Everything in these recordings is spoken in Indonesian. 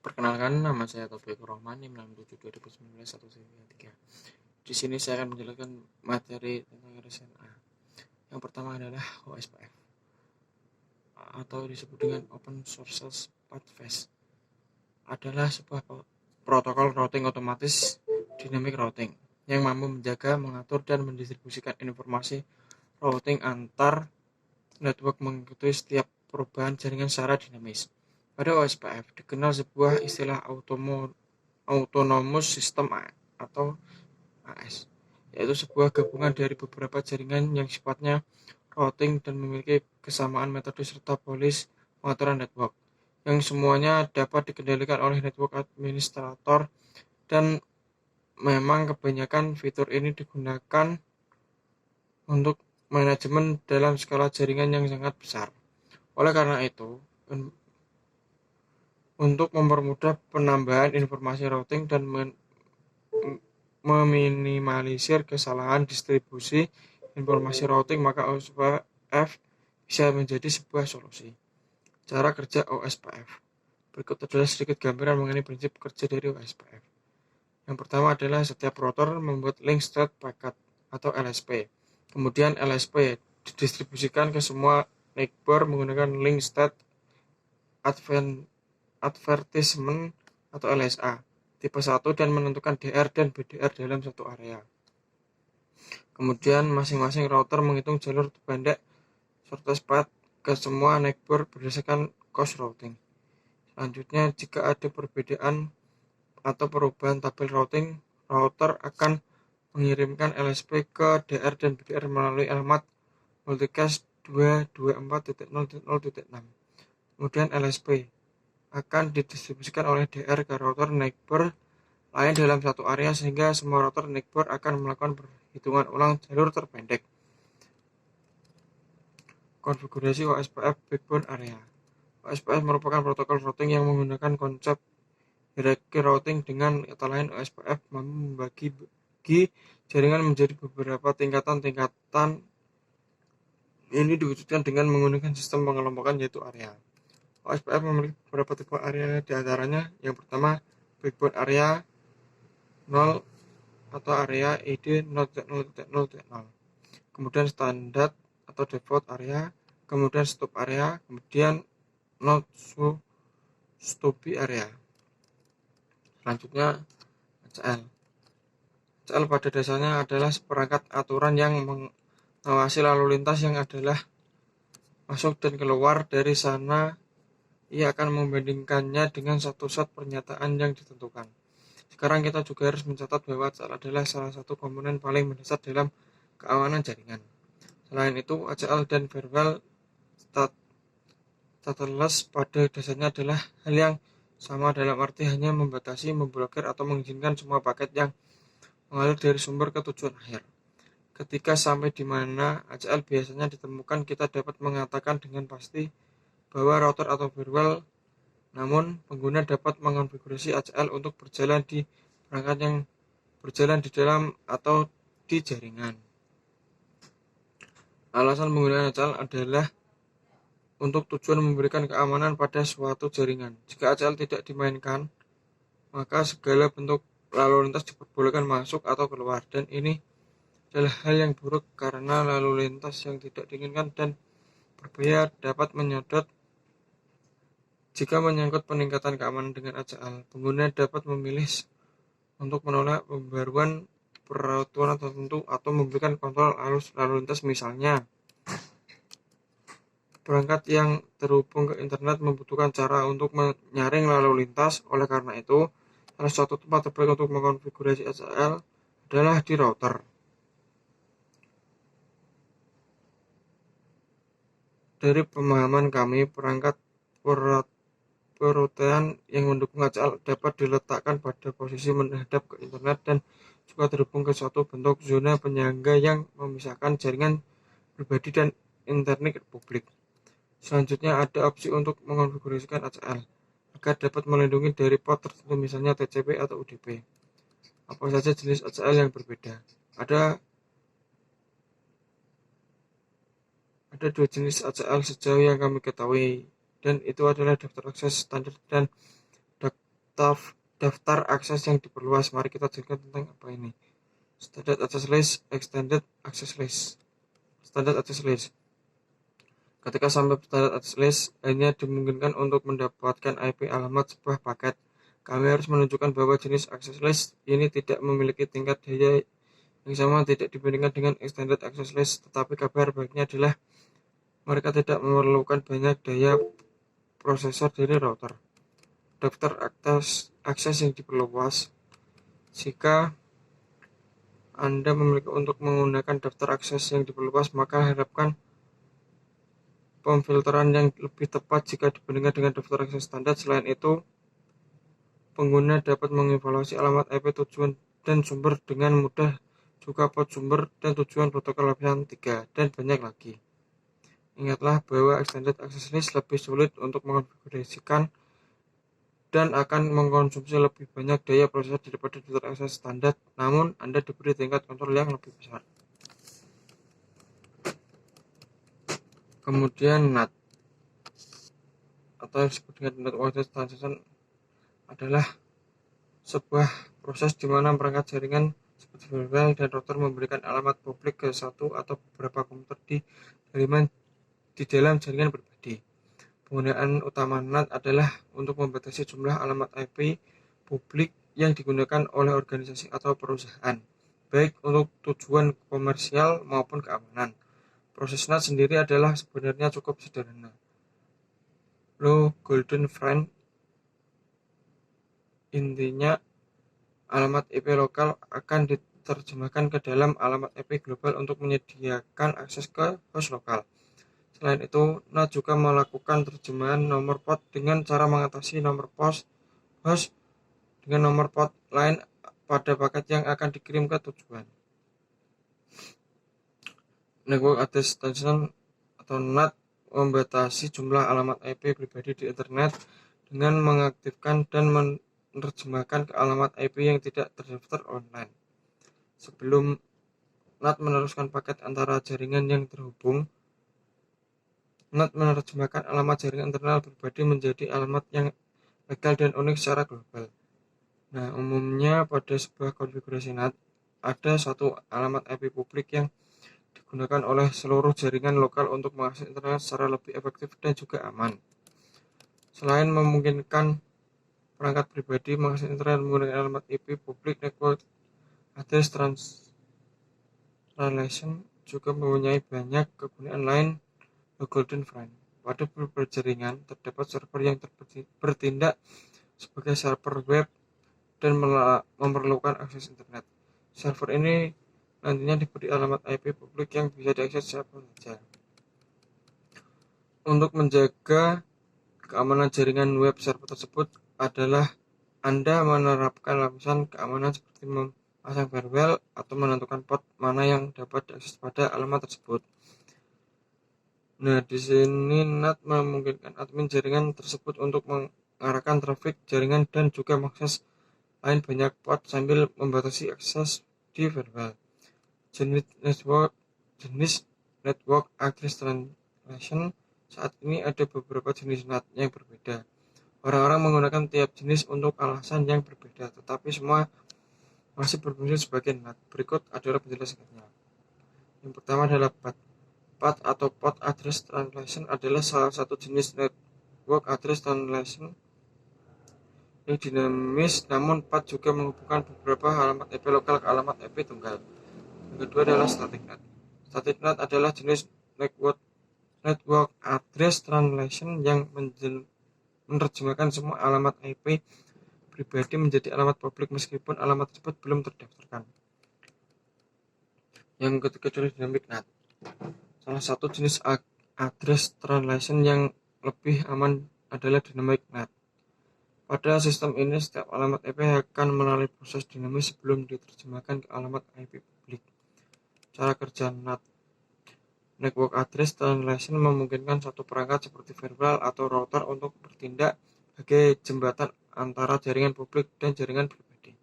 Perkenalkan, nama saya Taufik Rohman, NIM 67 2019 Di sini saya akan menjelaskan materi tentang RSNA. Yang pertama adalah OSPF atau disebut dengan Open Source Pathways. Adalah sebuah protokol routing otomatis dynamic routing yang mampu menjaga, mengatur, dan mendistribusikan informasi routing antar network mengikuti setiap perubahan jaringan secara dinamis. Pada OSPF dikenal sebuah istilah Autonomous System atau AS, yaitu sebuah gabungan dari beberapa jaringan yang sifatnya routing dan memiliki kesamaan metode serta polis pengaturan network, yang semuanya dapat dikendalikan oleh network administrator, dan memang kebanyakan fitur ini digunakan untuk manajemen dalam skala jaringan yang sangat besar. Oleh karena itu, untuk mempermudah penambahan informasi routing dan meminimalisir kesalahan distribusi informasi routing, maka OSPF bisa menjadi sebuah solusi. Cara kerja OSPF. Berikut adalah sedikit gambaran mengenai prinsip kerja dari OSPF. Yang pertama adalah setiap router membuat link state packet atau LSP. Kemudian LSP didistribusikan ke semua neighbor menggunakan link state advertisement atau LSA tipe 1 dan menentukan DR dan BDR dalam satu area. Kemudian masing-masing router menghitung jalur terpendek shortest path ke semua neighbor berdasarkan cost routing. Selanjutnya, jika ada perbedaan atau perubahan tabel routing, router akan mengirimkan LSP ke DR dan BDR melalui alamat multicast 224.0.0.6. Kemudian LSP akan didistribusikan oleh DR ke router neighbor lain dalam satu area, sehingga semua router neighbor akan melakukan perhitungan ulang jalur terpendek. Konfigurasi OSPF Backbone Area. OSPF merupakan protokol routing yang menggunakan konsep hierarki routing. Dengan kata lain, OSPF membagi jaringan menjadi beberapa tingkatan. Ini diwujudkan dengan menggunakan sistem pengelompokan, yaitu area. OSPF memiliki beberapa tipe area, diantaranya yang pertama backbone area 0 atau area ID 0.0.0.0, kemudian standar atau default area, kemudian stop area, kemudian not so stopy area. Selanjutnya ACL. ACL pada dasarnya adalah seperangkat aturan yang mengawasi lalu lintas yang adalah masuk dan keluar dari sana. Ia akan membandingkannya dengan satu set pernyataan yang ditentukan. Sekarang kita juga harus mencatat bahwa ACL adalah salah satu komponen paling mendasar dalam keamanan jaringan. Selain itu, ACL dan firewall stateless pada dasarnya adalah hal yang sama, dalam arti hanya membatasi, memblokir, atau mengizinkan semua paket yang mengalir dari sumber ke tujuan akhir. Ketika sampai di mana ACL biasanya ditemukan, kita dapat mengatakan dengan pasti bahwa router atau firewall. Namun, pengguna dapat mengonfigurasi ACL untuk berjalan di perangkat yang berjalan di dalam atau di jaringan. Alasan penggunaan ACL adalah untuk tujuan memberikan keamanan pada suatu jaringan. Jika ACL tidak dimainkan, maka segala bentuk lalu lintas diperbolehkan masuk atau keluar, dan ini adalah hal yang buruk karena lalu lintas yang tidak diinginkan dan berbahaya dapat menyedot. Jika menyangkut peningkatan keamanan dengan ACL, pengguna dapat memilih untuk menolak pembaruan peraturan tertentu atau memberikan kontrol arus lalu lintas. Misalnya, perangkat yang terhubung ke internet membutuhkan cara untuk menyaring lalu lintas. Oleh karena itu, salah satu tempat terbaik untuk mengkonfigurasi ACL adalah di router. Dari pemahaman kami, perangkat perotean yang mendukung ACL dapat diletakkan pada posisi menghadap ke internet dan juga terhubung ke suatu bentuk zona penyangga yang memisahkan jaringan pribadi dan internet publik. Selanjutnya, ada opsi untuk mengonfigurasikan ACL agar dapat melindungi dari port tertentu, misalnya TCP atau UDP. Apa saja jenis ACL yang berbeda? Ada dua jenis ACL sejauh yang kami ketahui, dan itu adalah daftar akses standar dan daftar akses yang diperluas. Mari kita jelaskan tentang apa ini. Standard Access List, Extended Access List. Standard Access List. Ketika sampai standard access list, hanya dimungkinkan untuk mendapatkan IP alamat sebuah paket. Kami harus menunjukkan bahwa jenis access list ini tidak memiliki tingkat daya yang sama tidak dibandingkan dengan extended access list, tetapi kabar baiknya adalah mereka tidak memerlukan banyak daya prosesor dari router. Daftar akses yang diperluas. Jika Anda memiliki untuk menggunakan daftar akses yang diperluas, maka harapkan pemfilteran yang lebih tepat jika dibandingkan dengan daftar akses standar. Selain itu, pengguna dapat mengevaluasi alamat IP tujuan dan sumber dengan mudah, juga port sumber dan tujuan protokol lapisan 3, dan banyak lagi. Ingatlah bahwa extended access list lebih sulit untuk mengkonfigurasikan dan akan mengkonsumsi lebih banyak daya prosesor daripada daftar akses standar, namun Anda diberi tingkat kontrol yang lebih besar. Kemudian NAT atau yang disebut dengan Network Address Translation adalah sebuah proses di mana perangkat jaringan seperti firewall dan router memberikan alamat publik ke satu atau beberapa komputer di dalam jaringan pribadi. Penggunaan utama NAT adalah untuk membatasi jumlah alamat IP publik yang digunakan oleh organisasi atau perusahaan, baik untuk tujuan komersial maupun keamanan. Proses NAT sendiri adalah sebenarnya cukup sederhana. Low Golden Friend, intinya alamat IP lokal akan diterjemahkan ke dalam alamat IP global untuk menyediakan akses ke host lokal. Selain itu, NAT juga melakukan terjemahan nomor port dengan cara mengatasi nomor host dengan nomor port lain pada paket yang akan dikirim ke tujuan. Network Address Translation atau NAT membatasi jumlah alamat IP pribadi di internet dengan mengaktifkan dan menerjemahkan ke alamat IP yang tidak terdaftar online. Sebelum NAT meneruskan paket antara jaringan yang terhubung, NAT menerjemahkan alamat jaringan internal pribadi menjadi alamat yang legal dan unik secara global. Nah, umumnya pada sebuah konfigurasi NAT, ada satu alamat IP publik yang digunakan oleh seluruh jaringan lokal untuk mengakses internet secara lebih efektif dan juga aman. Selain memungkinkan perangkat pribadi mengakses internet menggunakan alamat IP publik, Network Address Translation juga mempunyai banyak kegunaan lain. Golden Friend. Pada beberapa jaringan, terdapat server yang bertindak sebagai server web dan memerlukan akses internet. Server ini nantinya diberi alamat IP publik yang bisa diakses siapa saja. Untuk menjaga keamanan jaringan web server tersebut adalah Anda menerapkan lapisan keamanan seperti memasang firewall atau menentukan port mana yang dapat diakses pada alamat tersebut. Nah, di sini NAT memungkinkan admin jaringan tersebut untuk mengarahkan trafik jaringan dan juga mengakses lain banyak port sambil membatasi akses di firewall. Jenis Network Address Translation. Saat ini ada beberapa jenis NAT yang berbeda. Orang-orang menggunakan tiap jenis untuk alasan yang berbeda, tetapi semua masih berfungsi sebagai NAT. Berikut adalah penjelasannya. Yang pertama adalah PAT atau Port Address Translation adalah salah satu jenis Network Address Translation yang dinamis, namun PAT juga menghubungkan beberapa alamat IP lokal ke alamat IP tunggal. Yang kedua adalah Static NAT. Static NAT adalah jenis Network Address Translation yang menerjemahkan semua alamat IP pribadi menjadi alamat publik meskipun alamat tersebut belum terdaftarkan. Yang ketiga adalah Dynamic NAT. Salah satu jenis address translation yang lebih aman adalah Dynamic NAT. Pada sistem ini, setiap alamat IP akan melalui proses dinamis sebelum diterjemahkan ke alamat IP publik. Cara kerja NAT. Network Address Translation memungkinkan satu perangkat seperti firewall atau router untuk bertindak sebagai jembatan antara jaringan publik dan jaringan pribadi.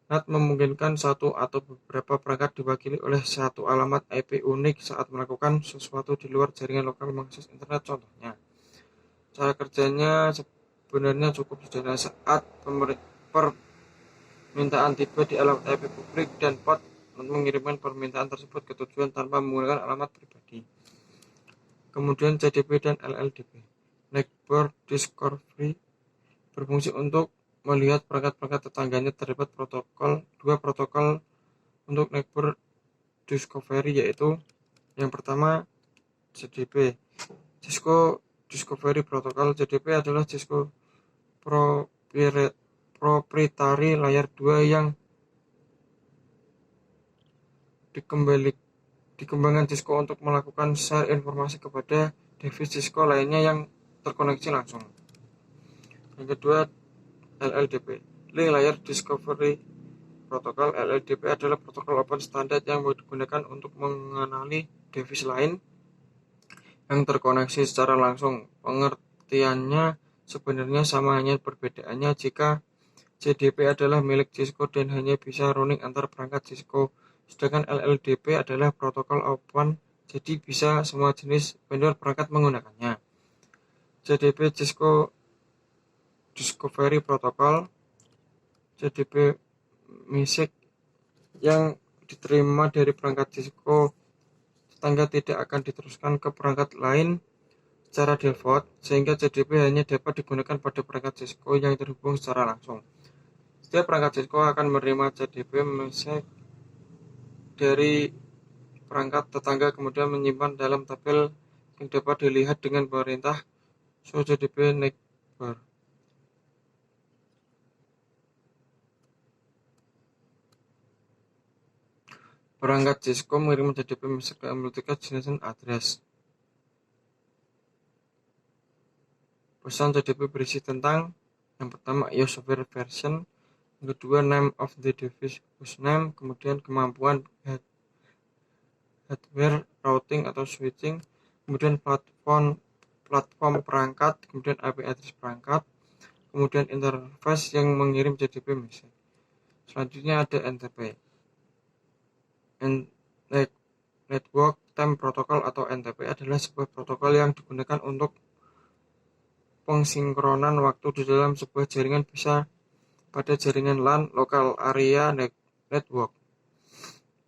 NAT memungkinkan satu atau beberapa perangkat diwakili oleh satu alamat IP unik saat melakukan sesuatu di luar jaringan lokal mengakses internet. Contohnya, cara kerjanya sebenarnya cukup sederhana. Saat permintaan tiba di alamat IP publik dan pot mengirimkan permintaan tersebut ke tujuan tanpa menggunakan alamat pribadi. Kemudian CDP dan LLDP. Neighbor Discovery berfungsi untuk melihat perangkat-perangkat tetangganya. Terdapat dua protokol untuk neighbor discovery, yaitu yang pertama CDP, Cisco Discovery Protocol. CDP adalah Cisco Proprietary Layer 2 yang dikembangkan Cisco untuk melakukan share informasi kepada device Cisco lainnya yang terkoneksi langsung. Yang kedua, LLDP, Link Layer Discovery Protocol. LLDP adalah protokol open standard yang digunakan untuk mengenali device lain yang terkoneksi secara langsung. Pengertiannya sebenarnya sama, hanya perbedaannya jika CDP adalah milik Cisco dan hanya bisa running antar perangkat Cisco, sedangkan LLDP adalah protokol open, jadi bisa semua jenis vendor perangkat menggunakannya. CDP Cisco Discovery Protocol. CDP MISIC yang diterima dari perangkat Cisco tetangga tidak akan diteruskan ke perangkat lain secara default, sehingga CDP hanya dapat digunakan pada perangkat Cisco yang terhubung secara langsung. Setiap perangkat Cisco akan menerima CDP MISIC dari perangkat tetangga, kemudian menyimpan dalam tabel yang dapat dilihat dengan perintah show CDP neighbor. Perangkat Cisco mengirim CDP MISIC ke Multicast Destination Address. Pesan CDP berisi tentang yang pertama your software version, yang kedua name of the device hostname, kemudian kemampuan hardware, routing atau switching, kemudian platform perangkat, kemudian IP address perangkat, kemudian interface yang mengirim CDP MISIC. Selanjutnya ada NTP, Network Time Protocol atau NTP adalah sebuah protokol yang digunakan untuk pengsinkronan waktu di dalam sebuah jaringan, bisa pada jaringan LAN (Local Area Network)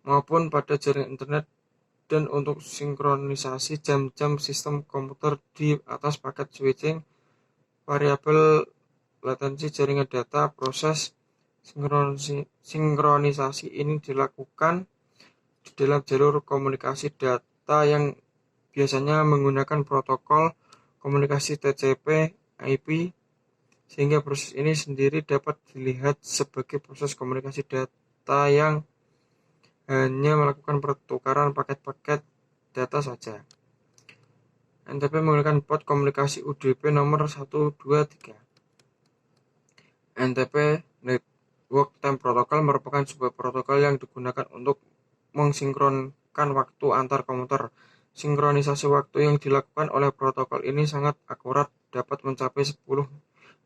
maupun pada jaringan internet, dan untuk sinkronisasi jam-jam sistem komputer di atas paket switching variabel latensi jaringan data. Proses sinkronisasi ini dilakukan di dalam jalur komunikasi data yang biasanya menggunakan protokol komunikasi TCP/IP, sehingga proses ini sendiri dapat dilihat sebagai proses komunikasi data yang hanya melakukan pertukaran paket-paket data saja. NTP menggunakan port komunikasi UDP nomor 123. NTP Network Time Protocol merupakan sebuah protokol yang digunakan untuk mensinkronkan waktu antar komputer. Sinkronisasi waktu yang dilakukan oleh protokol ini sangat akurat, dapat mencapai 10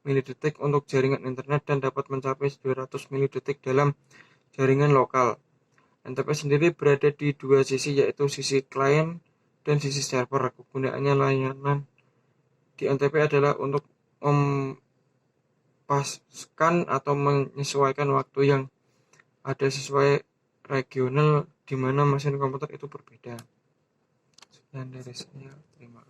milidetik untuk jaringan internet dan dapat mencapai 200 milidetik dalam jaringan lokal. NTP sendiri berada di dua sisi, yaitu sisi klien dan sisi server. Kegunaannya layanan di NTP adalah untuk mempaskan atau menyesuaikan waktu yang ada sesuai regional di mana mesin komputer itu berbeda. Sekian dari saya, terima kasih.